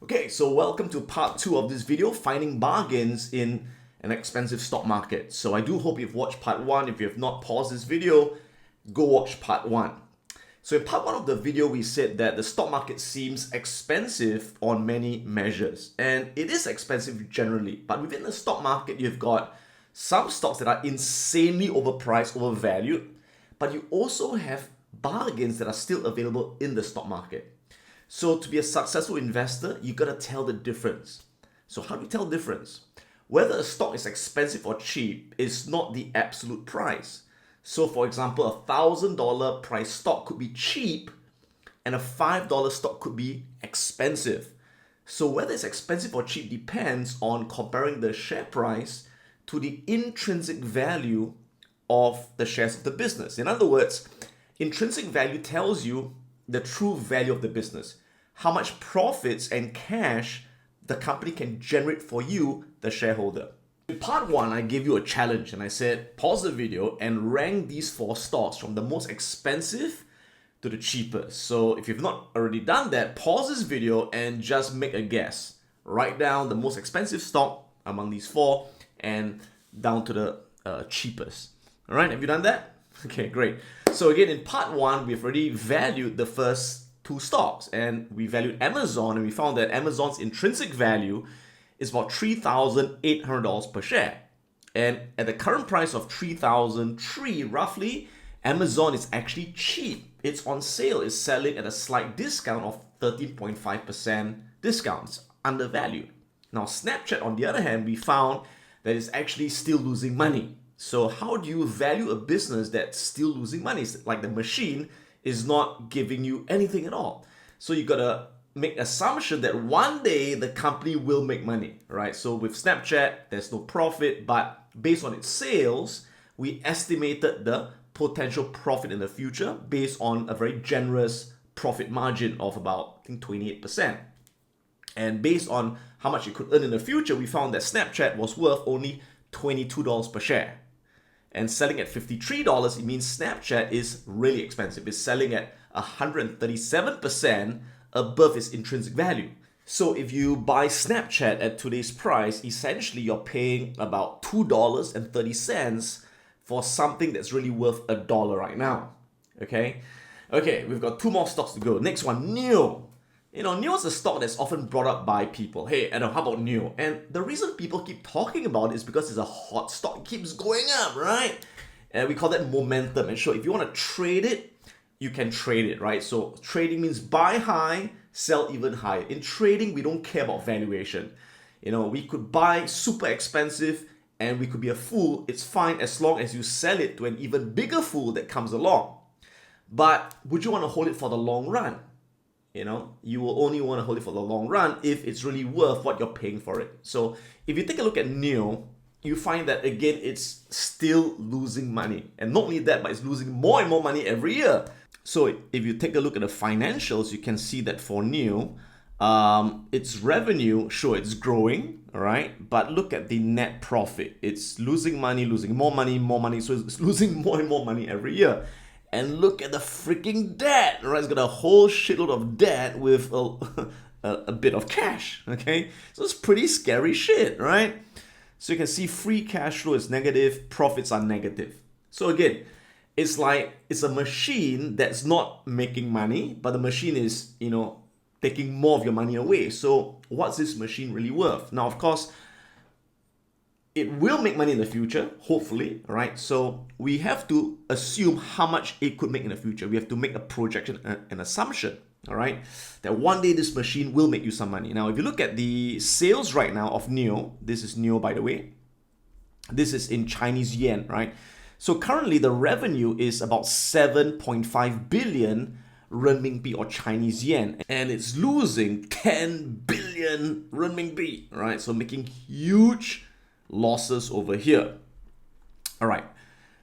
Okay, so welcome to part 2 of this video, finding bargains in an expensive stock market. So I do hope you've watched part 1. If you have not, paused this video, go watch part 1. So in part 1 of the video, we said that the stock market seems expensive on many measures. And it is expensive generally, but within the stock market, you've got some stocks that are insanely overpriced, overvalued, but you also have bargains that are still available in the stock market. So to be a successful investor, you gotta tell the difference. So how do you tell the difference? Whether a stock is expensive or cheap is not the absolute price. So for example, $1,000 price stock could be cheap and a $5 stock could be expensive. So whether it's expensive or cheap depends on comparing the share price to the intrinsic value of the shares of the business. In other words, intrinsic value tells you the true value of the business, how much profits and cash the company can generate for you, the shareholder. In part 1, I gave you a challenge and I said, pause the video and rank these 4 stocks from the most expensive to the cheapest. So if you've not already done that, pause this video and just make a guess. Write down the most expensive stock among these 4 and down to the cheapest. All right, have you done that? Okay, great. So again, in part 1, we've already valued the first 2 stocks, and we valued Amazon, and we found that Amazon's intrinsic value is about $3,800 per share. And at the current price of $3,003 roughly, Amazon is actually cheap. It's on sale. It's selling at a slight discount of 13.5% discounts, undervalued. Now, Snapchat, on the other hand, we found that it's actually still losing money. So how do you value a business that's still losing money? It's like the machine is not giving you anything at all. So you gotta make assumption that one day the company will make money, right? So with Snapchat, there's no profit, but based on its sales, we estimated the potential profit in the future based on a very generous profit margin of about, I think, 28%. And based on how much it could earn in the future, we found that Snapchat was worth only $22 per share. And selling at $53, it means Snapchat is really expensive. It's selling at 137% above its intrinsic value. So if you buy Snapchat at today's price, essentially you're paying about $2.30 for something that's really worth $1 right now. Okay, we've got 2 more stocks to go. Next one, NIO. NIO is a stock that's often brought up by people. Hey, Adam, how about NIO? And the reason people keep talking about it is because it's a hot stock. It keeps going up, right? And we call that momentum. And sure, if you want to trade it, you can trade it, right? So trading means buy high, sell even higher. In trading, we don't care about valuation. We could buy super expensive and we could be a fool. It's fine as long as you sell it to an even bigger fool that comes along. But would you want to hold it for the long run? You will only want to hold it for the long run if it's really worth what you're paying for it. So if you take a look at NIO, you find that again, it's still losing money. And not only that, but it's losing more and more money every year. So if you take a look at the financials, you can see that for NIO, its revenue, sure, it's growing, all right? But look at the net profit. It's losing money, losing more money. So it's losing more and more money every year. And look at the freaking debt, right? It's got a whole shitload of debt with a bit of cash, okay? So it's pretty scary shit, right? So you can see free cash flow is negative, profits are negative. So again, it's like it's a machine that's not making money, but the machine is, taking more of your money away. So what's this machine really worth? Now, of course, it will make money in the future, hopefully, right? So we have to assume how much it could make in the future. We have to make a projection, an assumption, all right? That one day this machine will make you some money. Now, if you look at the sales right now of NIO, this is NIO, by the way. This is in Chinese yen, right? So currently the revenue is about 7.5 billion renminbi or Chinese yen, and it's losing 10 billion renminbi, right? So making huge losses over here. All right,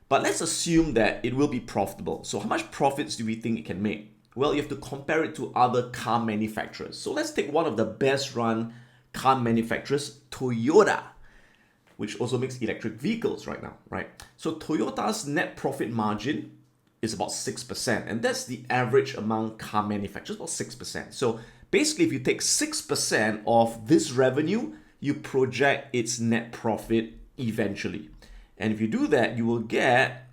but let's assume that it will be profitable. So how much profits do we think it can make? Well, you have to compare it to other car manufacturers. So let's take one of the best run car manufacturers, Toyota, which also makes electric vehicles right now, right? So Toyota's net profit margin is about 6%, and that's the average among car manufacturers, about 6%. So Basically, if you take 6% of this revenue, you project its net profit eventually. And if you do that, you will get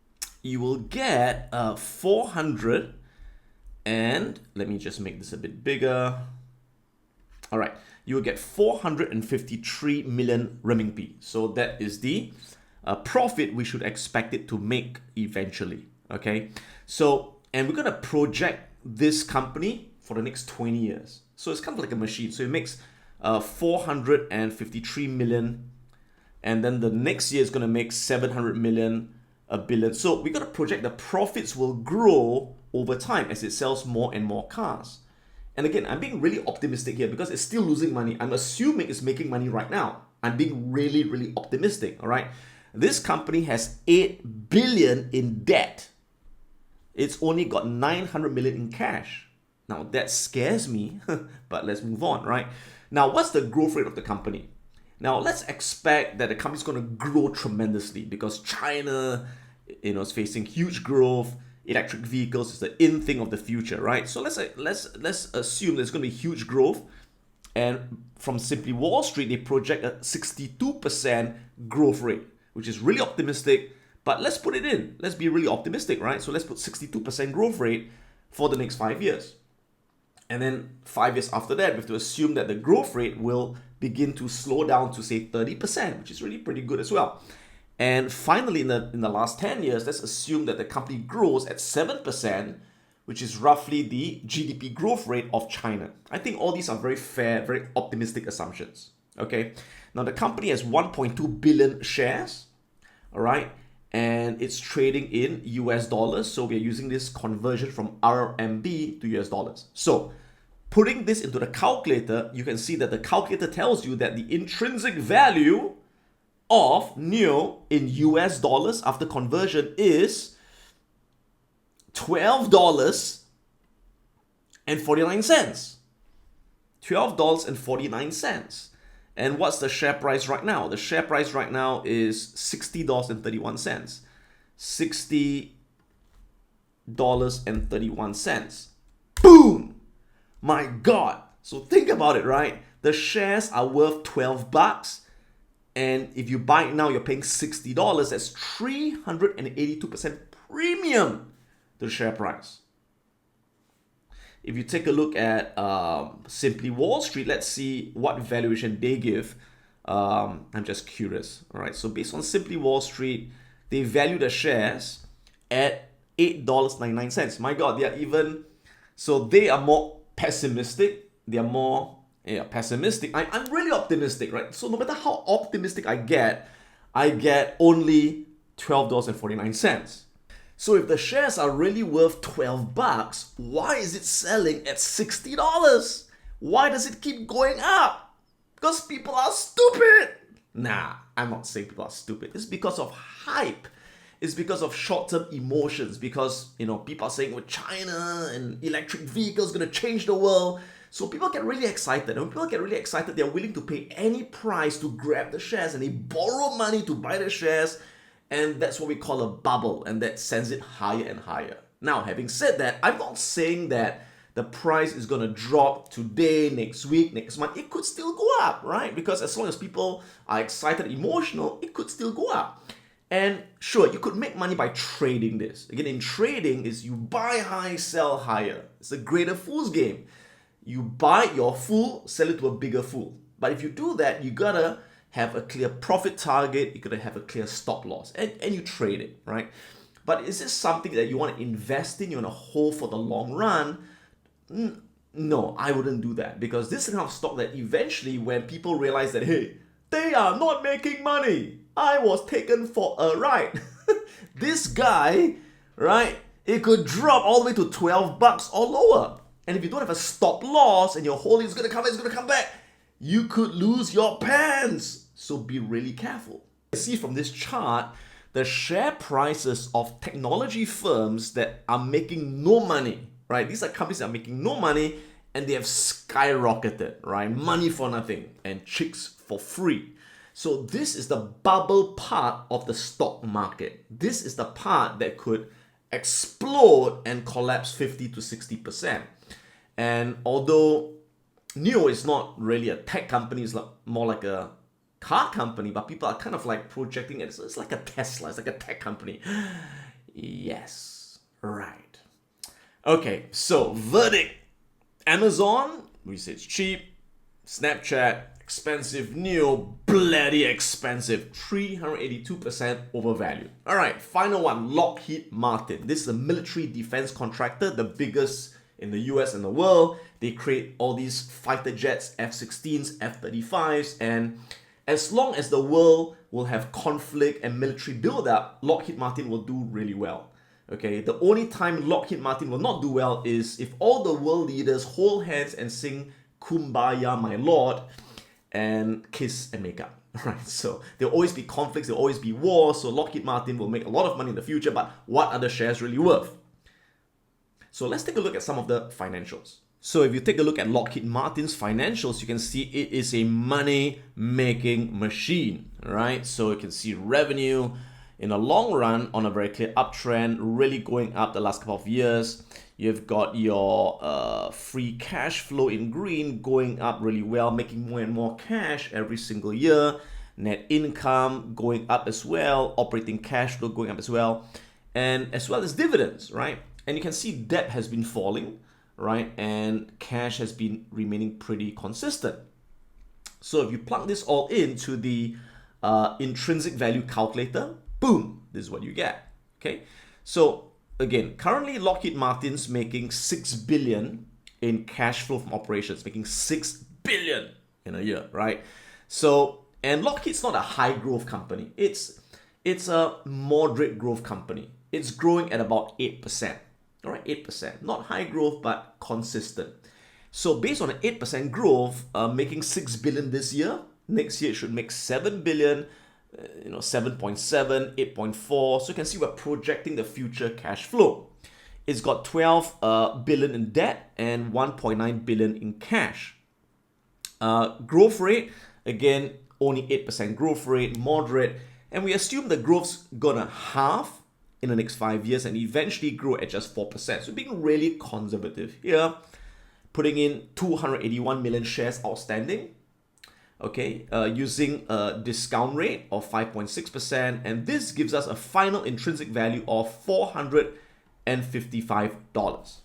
400, and let me just make this a bit bigger. All right, you will get 453 million renminbi. So that is the profit we should expect it to make eventually. Okay, so, and we're going to project this company for the next 20 years. So it's kind of like a machine. So it makes 453 million, and then the next year is going to make 700 million, a billion. So we got to project the profits will grow over time as it sells more and more cars. And again, I'm being really optimistic here because it's still losing money. I'm assuming it's making money right now. I'm being really, really optimistic, all right? This company has 8 billion in debt. It's only got 900 million in cash. Now that scares me, but let's move on, right? Now, what's the growth rate of the company? Now, let's expect that the company's going to grow tremendously because China, is facing huge growth. Electric vehicles is the in thing of the future, right? So let's assume there's going to be huge growth. And from Simply Wall Street, they project a 62% growth rate, which is really optimistic. But let's put it in. Let's be really optimistic, right? So let's put 62% growth rate for the next 5 years. And then 5 years after that, we have to assume that the growth rate will begin to slow down to say 30%, which is really pretty good as well. And finally, in the last 10 years, let's assume that the company grows at 7%, which is roughly the GDP growth rate of China. I think all these are very fair, very optimistic assumptions. Okay. Now the company has 1.2 billion shares, all right, and it's trading in US dollars. So we are using this conversion from RMB to US dollars. So putting this into the calculator, you can see that the calculator tells you that the intrinsic value of NIO in US dollars after conversion is $12.49. $12.49. And what's the share price right now? The share price right now is $60.31. $60.31. Boom! My God. So think about it, right? The shares are worth 12 bucks. And if you buy it now, you're paying $60. That's 382% premium to the share price. If you take a look at Simply Wall Street, let's see what valuation they give. I'm just curious. All right. So based on Simply Wall Street, they value the shares at $8.99. My God, so they are more pessimistic. They are more pessimistic. I'm really optimistic, right? So no matter how optimistic I get only $12.49. So if the shares are really worth 12 bucks, why is it selling at $60? Why does it keep going up? Because people are stupid. Nah, I'm not saying people are stupid. It's because of hype. It's because of short-term emotions. Because, people are saying, China and electric vehicles going to change the world. So people get really excited. And when people get really excited, they're willing to pay any price to grab the shares, and they borrow money to buy the shares. And that's what we call a bubble, and that sends it higher and higher. Now, having said that, I'm not saying that the price is going to drop today, next week, next month. It could still go up, right? Because as long as people are excited, emotional, it could still go up. And sure, you could make money by trading this. Again, in trading is you buy high, sell higher. It's a greater fool's game. You buy your fool, sell it to a bigger fool. But if you do that, you gotta have a clear profit target, you gotta have a clear stop loss, and you trade it, right? But is this something that you want to invest in, you want to hold for the long run? No, I wouldn't do that, because this is the kind of stock that eventually, when people realize that, hey, they are not making money, I was taken for a ride. This guy, right, it could drop all the way to 12 bucks or lower. And if you don't have a stop loss and your holding is going to come back, you could lose your pants. So be really careful. You see from this chart, the share prices of technology firms that are making no money, right? These are companies that are making no money and they have skyrocketed, right? Money for nothing and chicks for free. So this is the bubble part of the stock market. This is the part that could explode and collapse 50 to 60%. And although NIO is not really a tech company, it's more like a car company, but people are kind of like projecting it. So it's like a Tesla, it's like a tech company. Yes, right. Okay, so verdict. Amazon, we say it's cheap. Snapchat, expensive. NIO, bloody expensive. 382% overvalued. All right, final one, Lockheed Martin. This is a military defense contractor, the biggest in the US and the world. They create all these fighter jets, F-16s, F-35s, and as long as the world will have conflict and military buildup, Lockheed Martin will do really well. Okay, the only time Lockheed Martin will not do well is if all the world leaders hold hands and sing Kumbaya, my lord, and kiss and make up. Right, so there'll always be conflicts, there'll always be wars, so Lockheed Martin will make a lot of money in the future, but what are the shares really worth? So let's take a look at some of the financials. So if you take a look at Lockheed Martin's financials, you can see it is a money-making machine, right? So you can see revenue in the long run on a very clear uptrend, really going up the last couple of years. You've got your free cash flow in green going up really well, making more and more cash every single year. Net income going up as well, operating cash flow going up as well, and as well as dividends, right? And you can see debt has been falling, right? And cash has been remaining pretty consistent. So if you plug this all into the intrinsic value calculator, boom, this is what you get, okay? So again, currently Lockheed Martin's making $6 billion in cash flow from operations, making $6 billion in a year, right? So, and Lockheed's not a high growth company. It's a moderate growth company. It's growing at about 8%, all right, 8%. Not high growth, but consistent. So based on an 8% growth, making $6 billion this year, next year it should make $7 billion, 7.7, 8.4. So you can see we're projecting the future cash flow. It's got 12 billion in debt and 1.9 billion in cash. Growth rate, again, only 8% growth rate, moderate. And we assume the growth's gonna halve in the next 5 years and eventually grow at just 4%. So being really conservative here, putting in 281 million shares outstanding. Okay, using a discount rate of 5.6%, and this gives us a final intrinsic value of $455.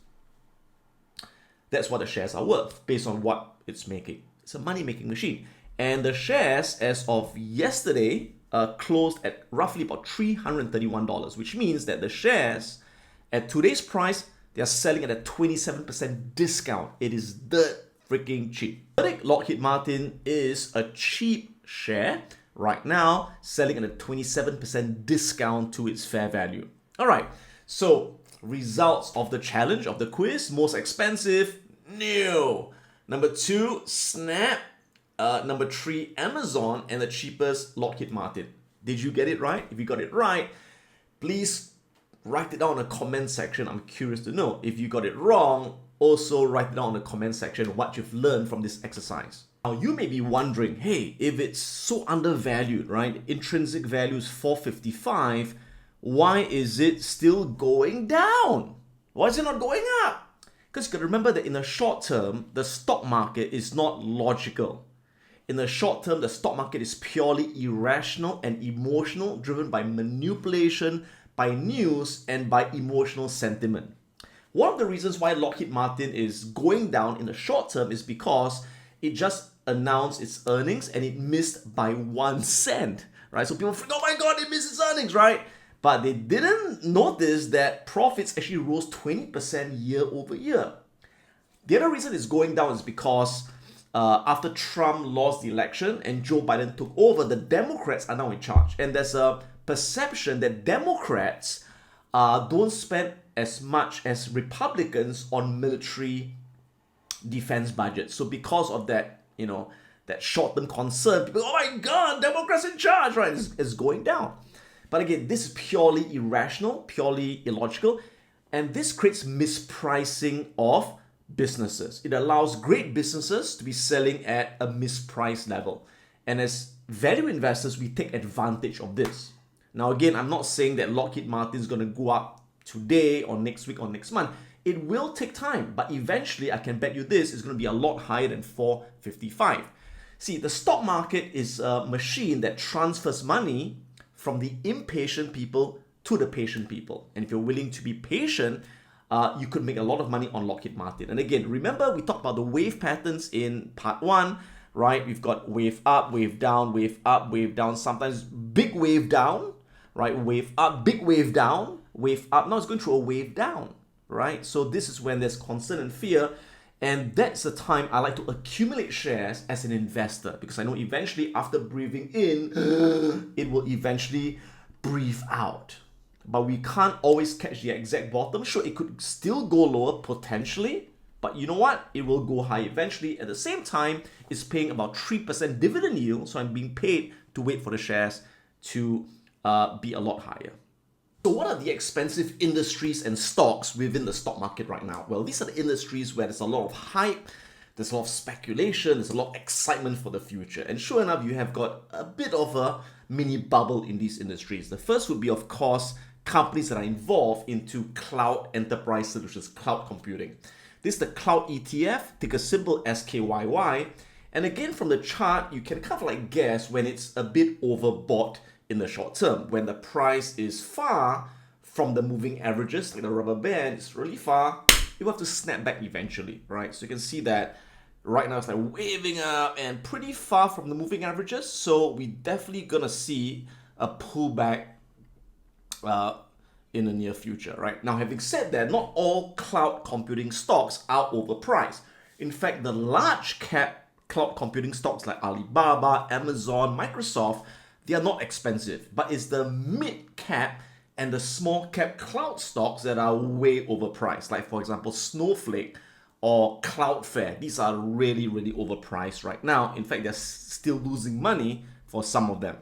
That's what the shares are worth based on what it's making. It's a money-making machine. And the shares, as of yesterday, closed at roughly about $331, which means that the shares at today's price, they are selling at a 27% discount. It is dirt freaking cheap. Lockheed Martin is a cheap share right now, selling at a 27% discount to its fair value. All right, so results of the challenge of the quiz: most expensive, NIO. Number 2, Snap. Number 3, Amazon, and the cheapest, Lockheed Martin. Did you get it right? If you got it right, please write it down in the comment section. I'm curious to know. If you got it wrong, also write it down in the comment section what you've learned from this exercise. Now you may be wondering, hey, if it's so undervalued, right? Intrinsic value is $455, why is it still going down? Why is it not going up? Because you got to remember that in the short term, the stock market is not logical. In the short term, the stock market is purely irrational and emotional, driven by manipulation, by news, and by emotional sentiment. One of the reasons why Lockheed Martin is going down in the short term is because it just announced its earnings and it missed by 1 cent, right? So people think, oh my God, it missed its earnings, right? But they didn't notice that profits actually rose 20% year over year. The other reason it's going down is because after Trump lost the election and Joe Biden took over, the Democrats are now in charge. And there's a perception that Democrats don't spend as much as Republicans on military defense budgets. So because of that, that short-term concern, people, oh my God, Democrats in charge, right? It's going down. But again, this is purely irrational, purely illogical, and this creates mispricing of businesses. It allows great businesses to be selling at a mispriced level. And as value investors, we take advantage of this. Now, again, I'm not saying that Lockheed Martin is going to go up today or next week or next month. It will take time, but eventually I can bet you this is going to be a lot higher than 455. See, the stock market is a machine that transfers money from the impatient people to the patient people. And if you're willing to be patient, you could make a lot of money on Lockheed Martin. And again, remember we talked about the wave patterns in part 1, right? We've got wave up, wave down, wave up, wave down, sometimes big wave down, right? Wave up, big wave down, wave up. Now it's going through a wave down, right? So this is when there's concern and fear. And that's the time I like to accumulate shares as an investor, because I know eventually after breathing in, it will eventually breathe out. But we can't always catch the exact bottom. Sure, it could still go lower potentially, but you know what? It will go high eventually. At the same time, it's paying about 3% dividend yield, so I'm being paid to wait for the shares to be a lot higher. So what are the expensive industries and stocks within the stock market right now? Well, these are the industries where there's a lot of hype, there's a lot of speculation, there's a lot of excitement for the future. And sure enough, you have got a bit of a mini bubble in these industries. The first would be, of course, companies that are involved into cloud enterprise solutions, cloud computing. This is the cloud ETF, ticker symbol SKYY. And again, from the chart, you can kind of like guess when it's a bit overbought in the short term, when the price is far from the moving averages, like the rubber band, it's really far, you have to snap back eventually, right? So you can see that right now it's like waving up and pretty far from the moving averages. So we definitely gonna see a pullback in the near future, right? Now, having said that, not all cloud computing stocks are overpriced. In fact, the large cap cloud computing stocks like Alibaba, Amazon, Microsoft, they are not expensive, but it's the mid cap and the small cap cloud stocks that are way overpriced. Like for example, Snowflake or Cloudflare. These are really, really overpriced right now. In fact, they're still losing money for some of them.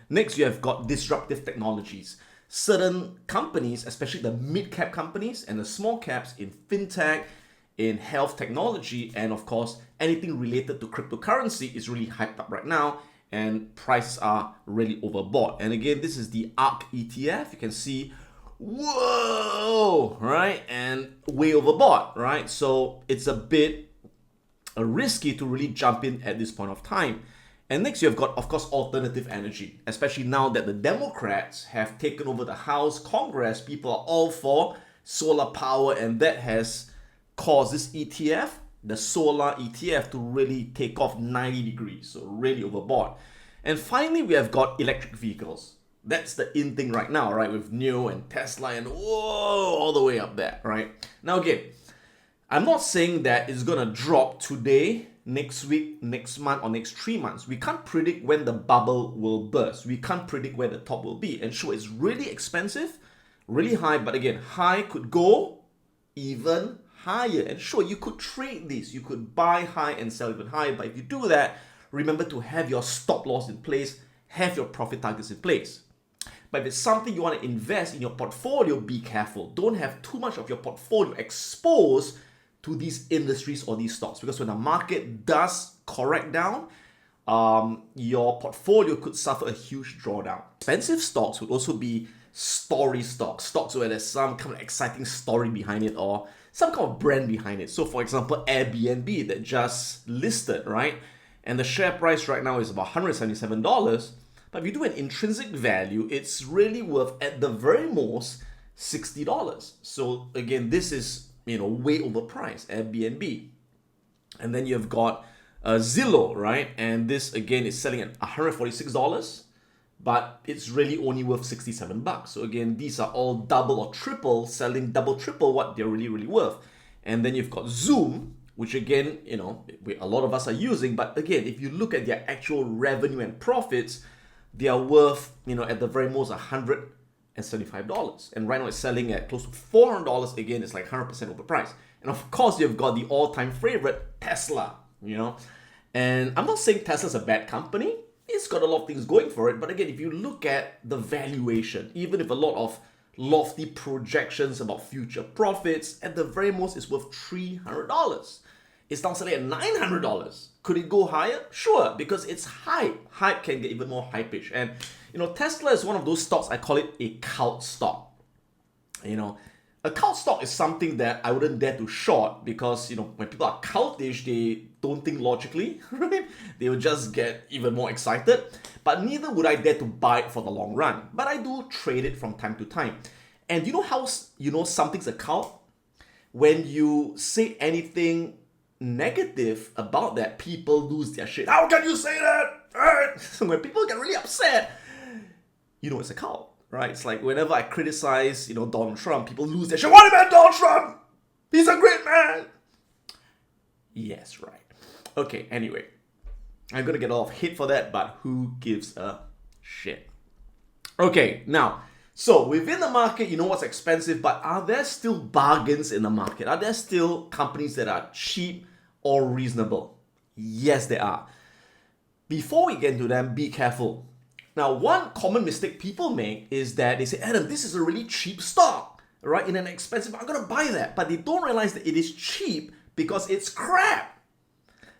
Next, you have got disruptive technologies. Certain companies, especially the mid cap companies and the small caps in fintech, in health technology, and of course, anything related to cryptocurrency is really hyped up right now. And prices are really overbought. And again, this is the ARK ETF. You can see, whoa, right? And way overbought, right? So it's a bit risky to really jump in at this point of time. And next, you have got, of course, alternative energy, especially now that the Democrats have taken over the House, Congress. People are all for solar power, and that has caused this ETF, the solar ETF, to really take off 90 degrees, so really overbought. And finally, we have got electric vehicles. That's the in thing right now, right? With NIO and Tesla and whoa, all the way up there, right? Now again, I'm not saying that it's gonna drop today, next week, next month, or next 3 months. We can't predict when the bubble will burst. We can't predict where the top will be. And sure, it's really expensive, really high, but again, high could go even higher. And sure, you could trade this. You could buy high and sell even higher. But if you do that, remember to have your stop loss in place, have your profit targets in place. But if it's something you want to invest in your portfolio, be careful. Don't have too much of your portfolio exposed to these industries or these stocks, because when the market does correct down, your portfolio could suffer a huge drawdown. Expensive stocks would also be story stocks, stocks where there's some kind of exciting story behind it or some kind of brand behind it. So for example, Airbnb that just listed, right? And the share price right now is about $177. But if you do an intrinsic value, it's really worth at the very most $60. So again, this is way overpriced, Airbnb. And then you've got Zillow, right? And this again is selling at $146, but it's really only worth $67. So again, these are all double or triple, selling double, triple what they're really, really worth. And then you've got Zoom, which again, a lot of us are using, but again, if you look at their actual revenue and profits, they are worth, at the very most $175. And right now it's selling at close to $400. Again, it's like 100% overpriced. And of course, you've got the all-time favorite, Tesla, And I'm not saying Tesla's a bad company. It's got a lot of things going for it. But again, if you look at the valuation, even if a lot of lofty projections about future profits, at the very most, it's worth $300. It's now selling at $900. Could it go higher? Sure, because it's hype. Hype can get even more hype-ish. And, Tesla is one of those stocks, I call it a cult stock. A cult stock is something that I wouldn't dare to short because, when people are cultish, they don't think logically, right? They will just get even more excited. But neither would I dare to buy it for the long run. But I do trade it from time to time. And you know how something's a cult? When you say anything negative about that, people lose their shit. How can you say that? So when people get really upset, it's a cult. Right? It's like whenever I criticize, Donald Trump, people lose their shit. What about Donald Trump? He's a great man. Yes, right. Okay, anyway. I'm going to get a lot of hate for that, but who gives a shit? Okay, now, so within the market, you know what's expensive, but are there still bargains in the market? Are there still companies that are cheap or reasonable? Yes, there are. Before we get into them, be careful. Now, one common mistake people make is that they say, Adam, this is a really cheap stock, right? In an expensive, I'm going to buy that. But they don't realize that it is cheap because it's crap.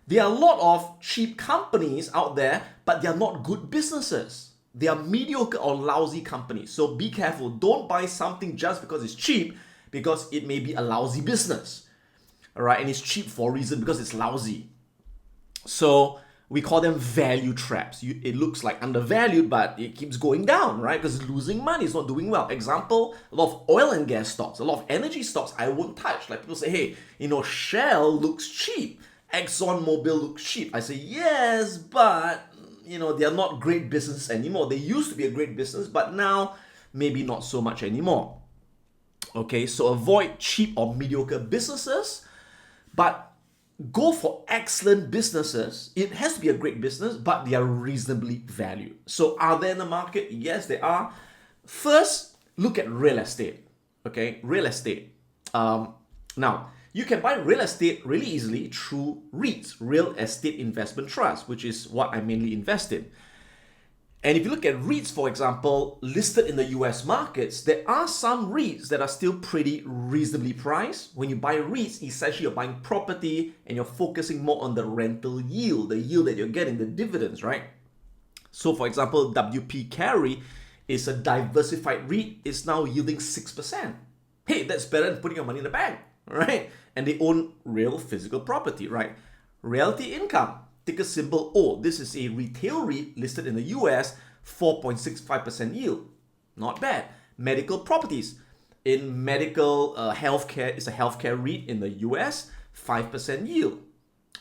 There are a lot of cheap companies out there, but they are not good businesses. They are mediocre or lousy companies. So be careful. Don't buy something just because it's cheap, because it may be a lousy business. All right? And it's cheap for a reason, because it's lousy. So we call them value traps. It looks like undervalued, but it keeps going down, right? Because it's losing money, it's not doing well. Example, a lot of oil and gas stocks, a lot of energy stocks I won't touch. Like people say, hey, Shell looks cheap. ExxonMobil looks cheap. I say, yes, but, they are not great business anymore. They used to be a great business, but now maybe not so much anymore. Okay, so avoid cheap or mediocre businesses, but go for excellent businesses. It has to be a great business, but they are reasonably valued. So are they in the market? Yes, they are. First, look at real estate. Okay, real estate. Now, you can buy real estate really easily through REITs, Real Estate Investment Trust, which is what I mainly invest in. And if you look at REITs, for example, listed in the US markets, there are some REITs that are still pretty reasonably priced. When you buy REITs, essentially you're buying property and you're focusing more on the rental yield, the yield that you're getting, the dividends, right? So for example, WP Carey is a diversified REIT, is now yielding 6%. Hey, that's better than putting your money in the bank, right? And they own real physical property, right? Realty Income, ticker symbol O. This is a retail REIT listed in the US, 4.65% yield. Not bad. Medical Properties. In medical healthcare, it's a healthcare REIT in the US, 5% yield.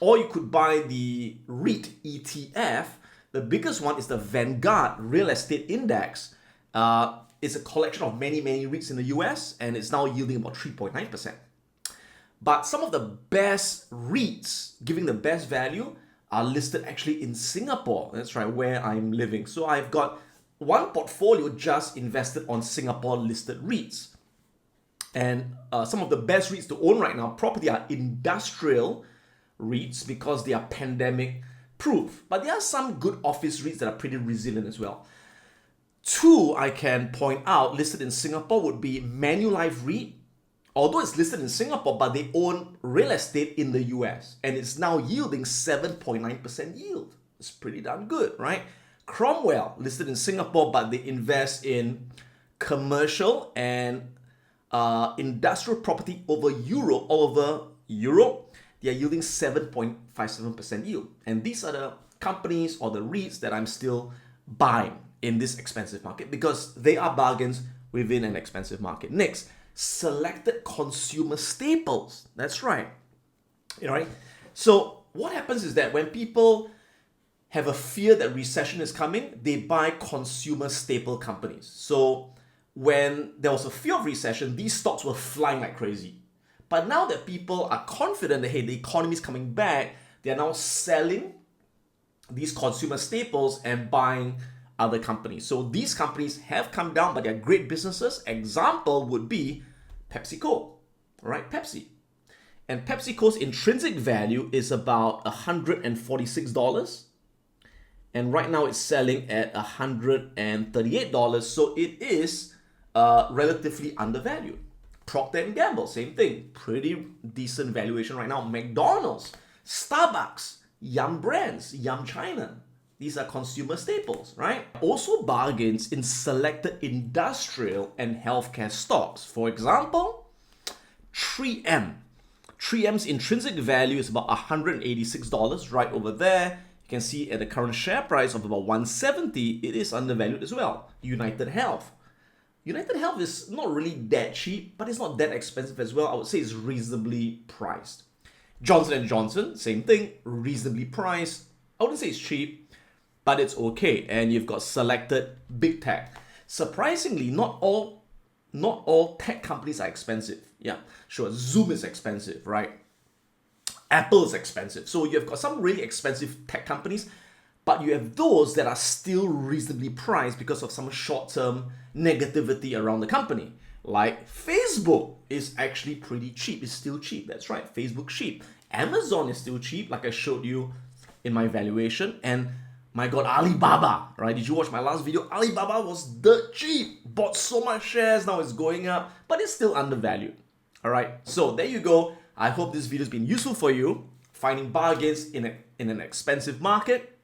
Or you could buy the REIT ETF. The biggest one is the Vanguard Real Estate Index. It's a collection of many REITs in the US, and it's now yielding about 3.9%. But some of the best REITs, giving the best value, are listed actually in Singapore. That's right, where I'm living. So I've got one portfolio just invested on Singapore listed REITs. And some of the best REITs to own right now, property, are industrial REITs because they are pandemic proof. But there are some good office REITs that are pretty resilient as well. Two I can point out listed in Singapore would be Manulife REIT. Although it's listed in Singapore, but they own real estate in the US, and it's now yielding 7.9% yield. It's pretty darn good, right? Cromwell, listed in Singapore, but they invest in commercial and industrial property all over Europe. They are yielding 7.57% yield. And these are the companies or the REITs that I'm still buying in this expensive market because they are bargains within an expensive market. Next, selected consumer staples. That's right. Right? So what happens is that when people have a fear that recession is coming, they buy consumer staple companies. So when there was a fear of recession, these stocks were flying like crazy. But now that people are confident that, hey, the economy is coming back, they are now selling these consumer staples and buying other companies. So these companies have come down, but they're great businesses. Example would be PepsiCo, right? Pepsi. And PepsiCo's intrinsic value is about $146. And right now it's selling at $138. So it is relatively undervalued. Procter & Gamble, same thing. Pretty decent valuation right now. McDonald's, Starbucks, Yum Brands, Yum China. These are consumer staples, right? Also bargains in selected industrial and healthcare stocks. For example, 3M. 3M's intrinsic value is about $186 right over there. You can see at the current share price of about 170, it is undervalued as well. United Health. United Health is not really that cheap, but it's not that expensive as well. I would say it's reasonably priced. Johnson & Johnson, same thing, reasonably priced. I wouldn't say it's cheap, but it's okay. And you've got selected big tech. Surprisingly, not all tech companies are expensive. Yeah, sure, Zoom is expensive, right? Apple is expensive. So you've got some really expensive tech companies, but you have those that are still reasonably priced because of some short-term negativity around the company. Like Facebook is actually pretty cheap. It's still cheap. That's right. Facebook's cheap. Amazon is still cheap, like I showed you in my valuation. And my God, Alibaba, right? Did you watch my last video? Alibaba was dirt cheap. Bought so much shares. Now it's going up, but it's still undervalued. All right. So there you go. I hope this video has been useful for you. Finding bargains in an expensive market.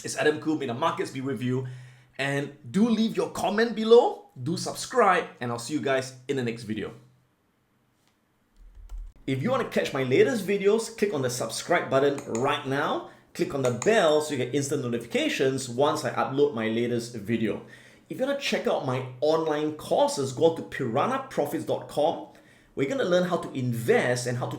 It's Adam Khoo, made a MarketsBeat review. And do leave your comment below. Do subscribe, and I'll see you guys in the next video. If you want to catch my latest videos, click on the subscribe button right now. Click on the bell so you get instant notifications once I upload my latest video. If you want to check out my online courses, go to piranhaprofits.com. We're going to learn how to invest and how to